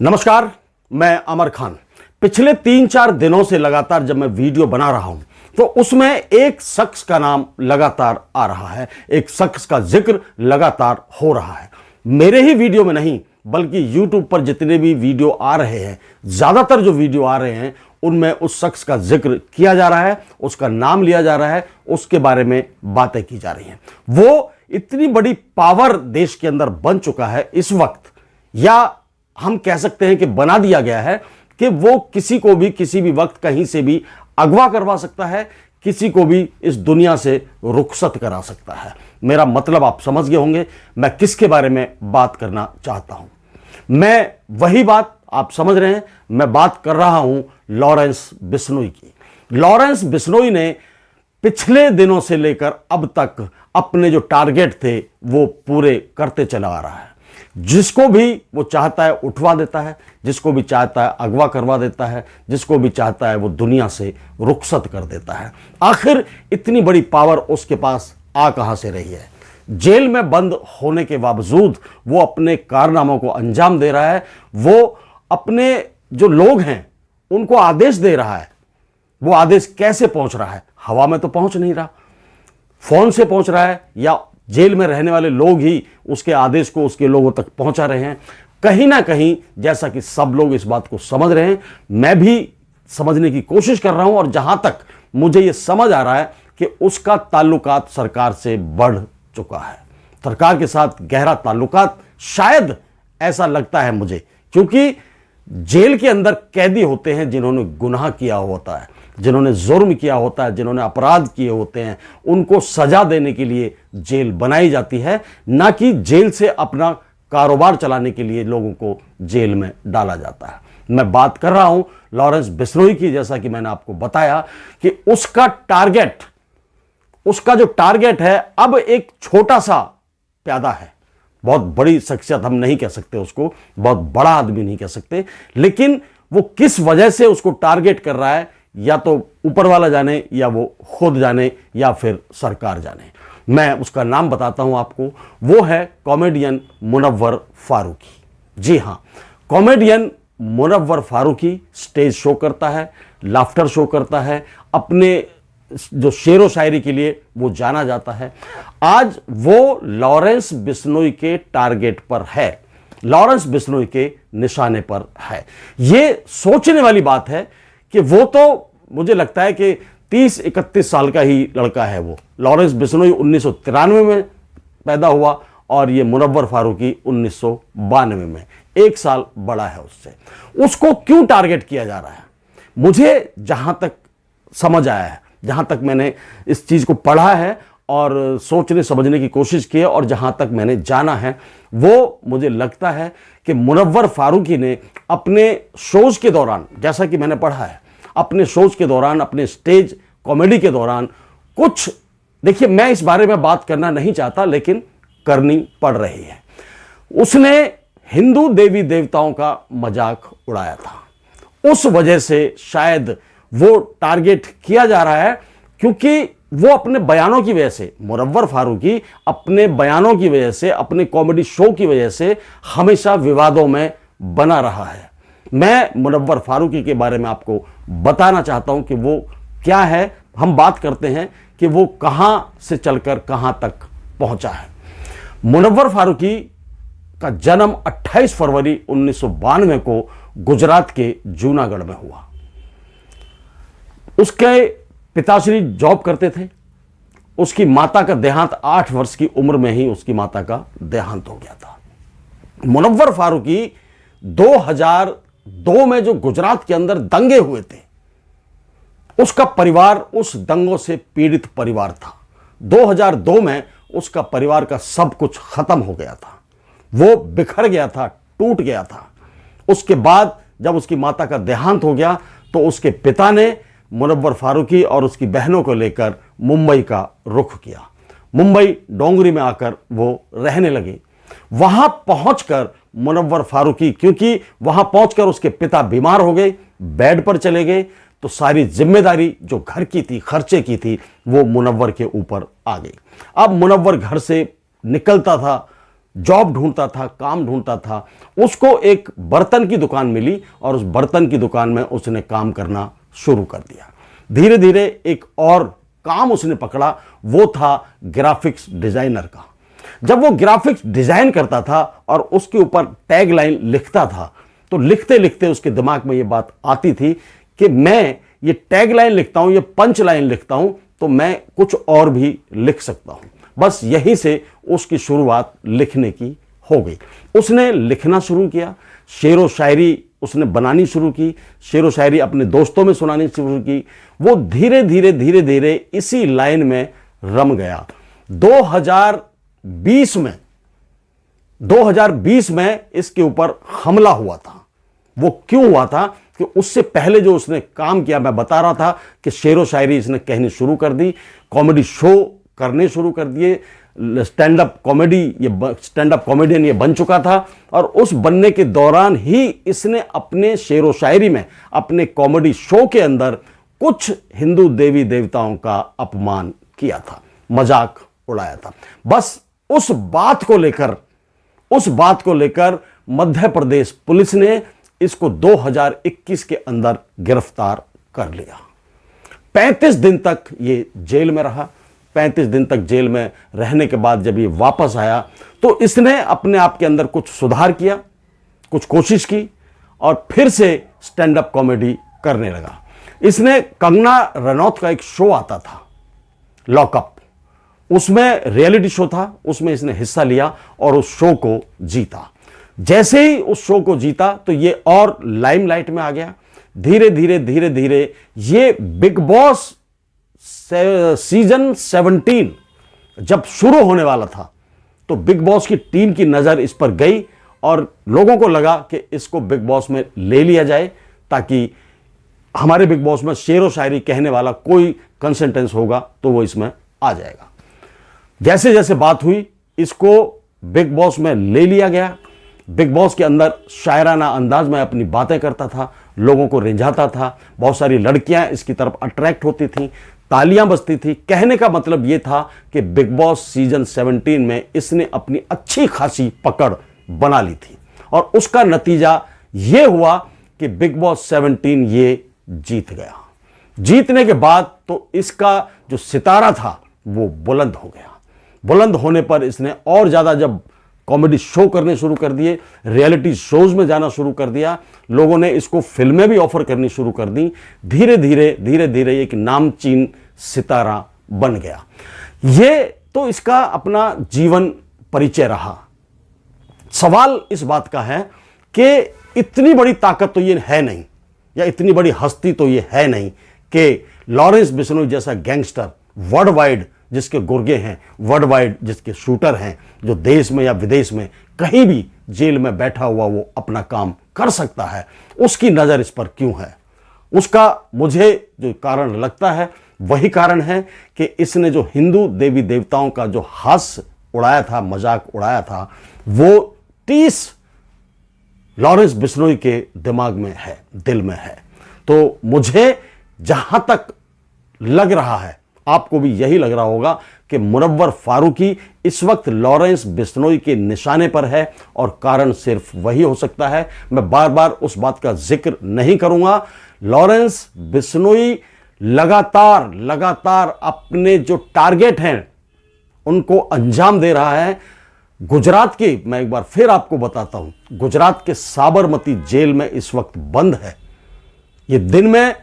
नमस्कार, मैं अमर खान। पिछले 3-4 दिनों से लगातार जब मैं वीडियो बना रहा हूं तो उसमें एक शख्स का नाम लगातार आ रहा है, एक शख्स का जिक्र लगातार हो रहा है। मेरे ही वीडियो में नहीं बल्कि YouTube पर जितने भी वीडियो आ रहे हैं, ज्यादातर जो वीडियो आ रहे हैं उनमें उस शख्स का जिक्र किया जा रहा है, उसका नाम लिया जा रहा है, उसके बारे में बातें की जा रही हैं। वो इतनी बड़ी पावर देश के अंदर बन चुका है इस वक्त, या हम कह सकते हैं कि बना दिया गया है कि वो किसी को भी किसी भी वक्त कहीं से भी अगवा करवा सकता है, किसी को भी इस दुनिया से रुखसत करा सकता है। मेरा मतलब आप समझ गए होंगे मैं किसके बारे में बात करना चाहता हूं। मैं वही बात आप समझ रहे हैं, मैं बात कर रहा हूं लॉरेंस बिश्नोई की। लॉरेंस बिश्नोई ने पिछले दिनों से लेकर अब तक अपने जो टारगेट थे वो पूरे करते चला आ रहा है। जिसको भी वो चाहता है उठवा देता है, जिसको भी चाहता है अगवा करवा देता है, जिसको भी चाहता है वो दुनिया से रुखसत कर देता है। आखिर इतनी बड़ी पावर उसके पास आ कहां से रही है? जेल में बंद होने के बावजूद वो अपने कारनामों को अंजाम दे रहा है। वो अपने जो लोग हैं उनको आदेश दे रहा है। वो आदेश कैसे पहुंच रहा है? हवा में तो पहुंच नहीं रहा, फोन से पहुंच रहा है, या जेल में रहने वाले लोग ही उसके आदेश को उसके लोगों तक पहुंचा रहे हैं। कहीं ना कहीं जैसा कि सब लोग इस बात को समझ रहे हैं, मैं भी समझने की कोशिश कर रहा हूं, और जहां तक मुझे यह समझ आ रहा है कि उसका ताल्लुकात सरकार से बढ़ चुका है, सरकार के साथ गहरा ताल्लुकात, शायद ऐसा लगता है मुझे, क्योंकि जेल के अंदर कैदी होते हैं जिन्होंने गुनाह किया होता है, जिन्होंने जुर्म किया होता है, जिन्होंने अपराध किए होते हैं। उनको सजा देने के लिए जेल बनाई जाती है, ना कि जेल से अपना कारोबार चलाने के लिए लोगों को जेल में डाला जाता है। मैं बात कर रहा हूं लॉरेंस बिश्नोई की। जैसा कि मैंने आपको बताया कि उसका जो टारगेट है अब एक छोटा सा प्यादा है। बहुत बड़ी शख्सियत हम नहीं कह सकते उसको, बहुत बड़ा आदमी नहीं कह सकते, लेकिन वो किस वजह से उसको टारगेट कर रहा है या तो ऊपर वाला जाने, या वो खुद जाने, या फिर सरकार जाने। मैं उसका नाम बताता हूं आपको। वो है कॉमेडियन मुनव्वर फारूकी। जी हां, comedian Munawar Faruqui stage show करता है, लाफ्टर शो करता है, अपने जो शेरो शायरी के लिए वो जाना जाता है। आज वो लॉरेंस बिश्नोई के टारगेट पर है, लॉरेंस बिश्नोई के निशाने पर है। ये सोचने वाली बात है कि वो तो मुझे लगता है कि 30-31 साल का ही लड़का है वो। लॉरेंस बिश्नोई 1993 में पैदा हुआ और ये मुनव्वर फारूकी 1992 में, 1 साल बड़ा है उससे। उसको क्यों टारगेट किया जा रहा है? मुझे जहां तक समझ आया है, जहां तक मैंने इस चीज को पढ़ा है और सोचने समझने की कोशिश की है, और जहां तक मैंने जाना है, वो मुझे लगता है कि मुनव्वर फारूकी ने अपने शोज के दौरान, जैसा कि मैंने पढ़ा है, अपने शोज के दौरान, अपने स्टेज कॉमेडी के दौरान कुछ, देखिए मैं इस बारे में बात करना नहीं चाहता लेकिन करनी पड़ रही है। उसने हिंदू देवी देवताओं का मजाक उड़ाया था। उस वजह से शायद वो टारगेट किया जा रहा है, क्योंकि वो अपने बयानों की वजह से, मुनव्वर फारूकी अपने बयानों की वजह से, अपने कॉमेडी शो की वजह से हमेशा विवादों में बना रहा है। मैं मुनव्वर फारूकी के बारे में आपको बताना चाहता हूं कि वो क्या है। हम बात करते हैं कि वो कहां से चलकर कहां तक पहुंचा है। मुनव्वर फारूकी का जन्म 28 फरवरी 1992 को गुजरात के जूनागढ़ में हुआ। उसके पिताश्री जॉब करते थे। उसकी माता का देहांत 8 वर्ष की उम्र में ही उसकी माता का देहांत हो गया था। मुनव्वर फारूकी 2002 में जो गुजरात के अंदर दंगे हुए थे, उसका परिवार उस दंगों से पीड़ित परिवार था। 2002 में उसका परिवार का सब कुछ खत्म हो गया था, वो बिखर गया था, टूट गया था। उसके बाद जब उसकी माता का देहांत हो गया तो उसके पिता ने मुनव्वर फारूकी और उसकी बहनों को लेकर मुंबई का रुख किया। मुंबई डोंगरी में आकर वो रहने लगे। वहां पहुंचकर मुनव्वर फारूकी, क्योंकि वहां पहुंचकर उसके पिता बीमार हो गए, बेड पर चले गए, तो सारी जिम्मेदारी जो घर की थी, खर्चे की थी, वो मुनव्वर के ऊपर आ गई। अब मुनव्वर घर से निकलता था जॉब ढूंढता था, काम ढूंढता था, उसको एक बर्तन की दुकान मिली और उस बर्तन की दुकान में उसने काम करना शुरू कर दिया। धीरे धीरे एक और काम उसने पकड़ा, वो था ग्राफिक्स डिजाइनर का। जब वो ग्राफिक्स डिजाइन करता था और उसके ऊपर टैग लाइन लिखता था, तो लिखते लिखते उसके दिमाग में ये बात आती थी कि मैं ये टैग लाइन लिखता हूं, ये पंच लाइन लिखता हूं, तो मैं कुछ और भी लिख सकता हूं। बस यहीं से उसकी शुरुआत लिखने की हो गई। उसने लिखना शुरू किया, शेर व शायरी उसने बनानी शुरू की, शेर व शायरी अपने दोस्तों में सुनानी शुरू की। वो धीरे धीरे धीरे धीरे इसी लाइन में रम गया। 2020 में इसके ऊपर हमला हुआ था। वो क्यों हुआ था कि उससे पहले जो उसने काम किया, मैं बता रहा था कि शेर व शायरी इसने कहनी शुरू कर दी, कॉमेडी शो करने शुरू कर दिए, स्टैंड अप कॉमेडियन ये बन चुका था। और उस बनने के दौरान ही इसने अपने शेर व शायरी में, अपने कॉमेडी शो के अंदर कुछ हिंदू देवी देवताओं का अपमान किया था, मजाक उड़ाया था। बस उस बात को लेकर मध्य प्रदेश पुलिस ने इसको 2021 के अंदर गिरफ्तार कर लिया। 35 दिन तक ये जेल में रहा। 35 दिन तक जेल में रहने के बाद जब ये वापस आया, तो इसने अपने आप के अंदर कुछ सुधार किया, कुछ कोशिश की और फिर से स्टैंड अप कॉमेडी करने लगा। इसने कंगना रनौत का एक शो आता था, लॉकअप, उसमें रियलिटी शो था, उसमें इसने हिस्सा लिया और उस शो को जीता। जैसे ही उस शो को जीता तो ये और लाइमलाइट में आ गया। धीरे धीरे ये बिग बॉस सीजन 17 जब शुरू होने वाला था, तो बिग बॉस की टीम की नजर इस पर गई और लोगों को लगा कि इसको बिग बॉस में ले लिया जाए, ताकि हमारे बिग बॉस में शेर व शायरी कहने वाला कोई कंसेंटेंस होगा तो वो इसमें आ जाएगा। जैसे जैसे बात हुई, इसको बिग बॉस में ले लिया गया। बिग बॉस के अंदर शायराना अंदाज में अपनी बातें करता था, लोगों को रिझाता था, बहुत सारी लड़कियां इसकी तरफ अट्रैक्ट होती थीं, तालियां बजती थी। कहने का मतलब यह था कि बिग बॉस सीजन 17 में इसने अपनी अच्छी खासी पकड़ बना ली थी और उसका नतीजा यह हुआ कि बिग बॉस 17 ये जीत गया। जीतने के बाद तो इसका जो सितारा था वो बुलंद हो गया। बुलंद होने पर इसने और ज्यादा जब कॉमेडी शो करने शुरू कर दिए, रियलिटी शोज में जाना शुरू कर दिया, लोगों ने इसको फिल्में भी ऑफर करनी शुरू कर दी। धीरे धीरे एक नामचीन सितारा बन गया। ये तो इसका अपना जीवन परिचय रहा। सवाल इस बात का है कि इतनी बड़ी ताकत तो ये है नहीं, या इतनी बड़ी हस्ती तो ये है नहीं कि लॉरेंस बिश्नोई जैसा गैंगस्टर, वर्ल्ड वाइड जिसके गुर्गे हैं, वर्ल्ड वाइड जिसके शूटर हैं, जो देश में या विदेश में कहीं भी जेल में बैठा हुआ वो अपना काम कर सकता है, उसकी नज़र इस पर क्यों है? उसका मुझे जो कारण लगता है वही कारण है कि इसने जो हिंदू देवी देवताओं का जो हास्य उड़ाया था, मजाक उड़ाया था, वो 30 लॉरेंस बिश्नोई के दिमाग में है, दिल में है। तो मुझे जहां तक लग रहा है, आपको भी यही लग रहा होगा कि मुनव्वर फारूकी इस वक्त लॉरेंस बिश्नोई के निशाने पर है और कारण सिर्फ वही हो सकता है। मैं बार बार उस बात का जिक्र नहीं करूंगा। लॉरेंस बिश्नोई लगातार अपने जो टारगेट हैं उनको अंजाम दे रहा है। गुजरात की, मैं एक बार फिर आपको बताता हूं, गुजरात के साबरमती जेल में इस वक्त बंद है। ये दिन में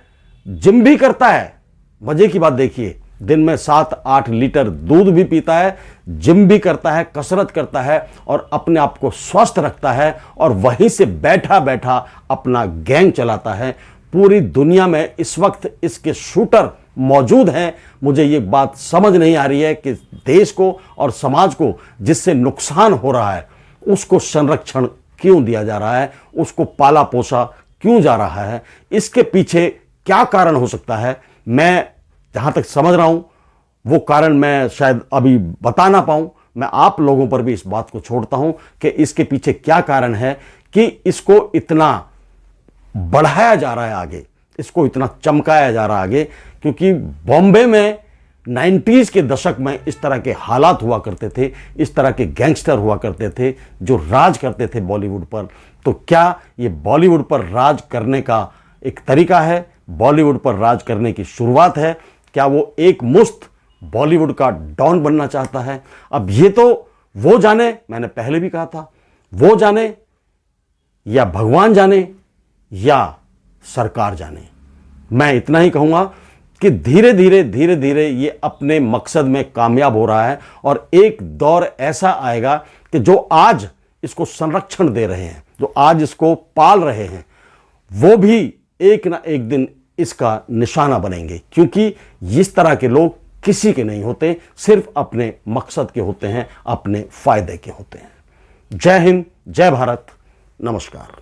जिम भी करता है। मजे की बात देखिए, दिन में 7-8 लीटर दूध भी पीता है, जिम भी करता है, कसरत करता है और अपने आप को स्वस्थ रखता है और वहीं से बैठा बैठा अपना गैंग चलाता है। पूरी दुनिया में इस वक्त इसके शूटर मौजूद हैं। मुझे ये बात समझ नहीं आ रही है कि देश को और समाज को जिससे नुकसान हो रहा है उसको संरक्षण क्यों दिया जा रहा है, उसको पाला पोसा क्यों जा रहा है, इसके पीछे क्या कारण हो सकता है। मैं जहां तक समझ रहा हूं वो कारण मैं शायद अभी बता ना पाऊं। मैं आप लोगों पर भी इस बात को छोड़ता हूं कि इसके पीछे क्या कारण है कि इसको इतना बढ़ाया जा रहा है आगे, इसको इतना चमकाया जा रहा है आगे। क्योंकि बॉम्बे में 90s के दशक में इस तरह के हालात हुआ करते थे, इस तरह के गैंगस्टर हुआ करते थे जो राज करते थे बॉलीवुड पर, तो क्या ये बॉलीवुड पर राज करने का एक तरीका है, बॉलीवुड पर राज करने की शुरुआत है? क्या वो एक मुश्त बॉलीवुड का डॉन बनना चाहता है? अब ये तो वो जाने, मैंने पहले भी कहा था, वो जाने या भगवान जाने या सरकार जाने। मैं इतना ही कहूंगा कि धीरे धीरे ये अपने मकसद में कामयाब हो रहा है और एक दौर ऐसा आएगा कि जो आज इसको संरक्षण दे रहे हैं, जो आज इसको पाल रहे हैं, वो भी एक ना एक दिन इसका निशाना बनेंगे, क्योंकि इस तरह के लोग किसी के नहीं होते, सिर्फ अपने मकसद के होते हैं, अपने फायदे के होते हैं। जय हिंद, जय भारत, नमस्कार।